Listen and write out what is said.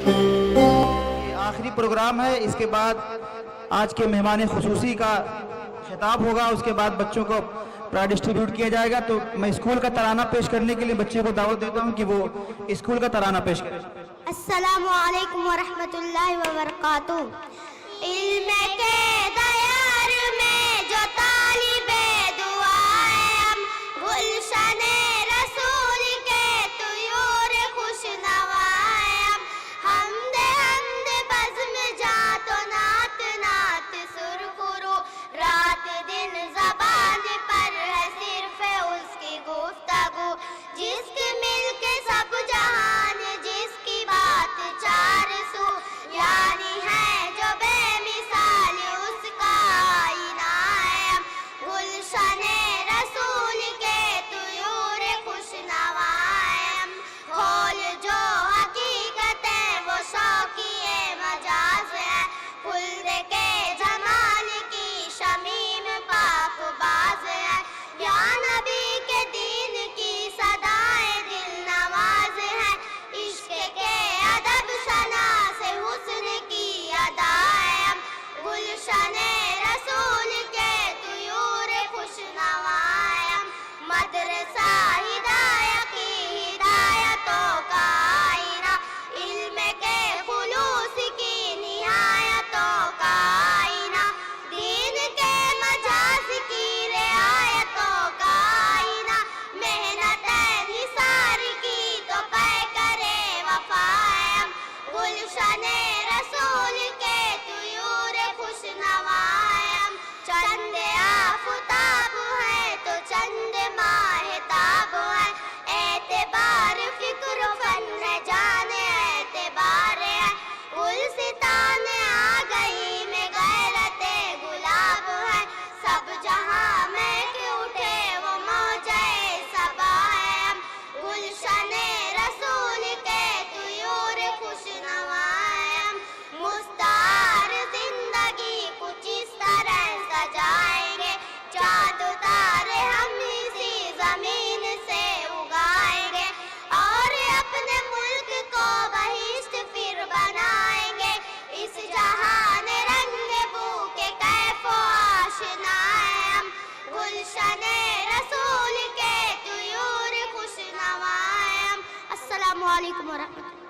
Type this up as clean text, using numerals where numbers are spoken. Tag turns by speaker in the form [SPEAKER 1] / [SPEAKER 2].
[SPEAKER 1] یہ آخری پروگرام ہے، اس کے بعد آج کے مہمان خصوصی کا خطاب ہوگا، اس کے بعد بچوں کو پرائز ڈسٹریبیوٹ کیا جائے گا۔ تو میں اسکول کا ترانہ پیش کرنے کے لیے بچے کو دعوت دیتا ہوں کہ وہ اسکول کا ترانہ پیش کریں۔
[SPEAKER 2] السلام علیکم ورحمۃ اللہ وبرکاتہ۔ علم کے دیار میں جو طالب دعائیں، گلشن رسول کے طیور خوش نوائیں، حمد بزم جات و نعت نعت سرخرو، رات دن زبان پر ہے صرف اس کی گفتگو، جس کے مل کے سب جہان، جس کی بات چار سو، یعنی ہے جو بے مثال اس کا آئینہ ہے، گلشن رسول کے طیور خوش نوائیں، کھول جو حقیقت ہے وہ شوقیے مجاز ہے، خلد کے جمال کی شمیم پاک باز ہے، یا نبی کے دین کی صدائے دل نواز ہے، عشق کے ادب شناس حسن کی ادائیں، گلشن رسول کے طیور خوش نوائیں، مدرسہ ہدایت کی ہدایتوں کا آئینہ، علم کے خلوص کی نہایتوں کا آئینہ، دین کے مجاز کی رعایتوں کا آئینہ، محنت نثار کی تو پے کرے وفائیں، گلشن رسول کے طیور خوش نوائیں، چند آفتاب ہے تو چند ماہتاب ہے، اعتبار فکر و فن ہے، جان اعتبار ہے، گلستان آ گئی میں غیرت گلاب ہے، سب جہاں میں کہ اٹھے وہ موجے صبا ہے، گلشن رسول کے طیور خوش نوائیں، مستعار زندگی کچھ اس طرح سجائیں گے، چاند تارے ہم اسی زمین سے اگائیں گے، اور اپنے ملک کو بہشت پھر بنائیں گے، اس جہان رنگ بو کے کیف و آشنا ہیں ہم، گلشن رسول کے طیور خوش نوائیں۔ السلام علیکم ورحمۃ اللہ۔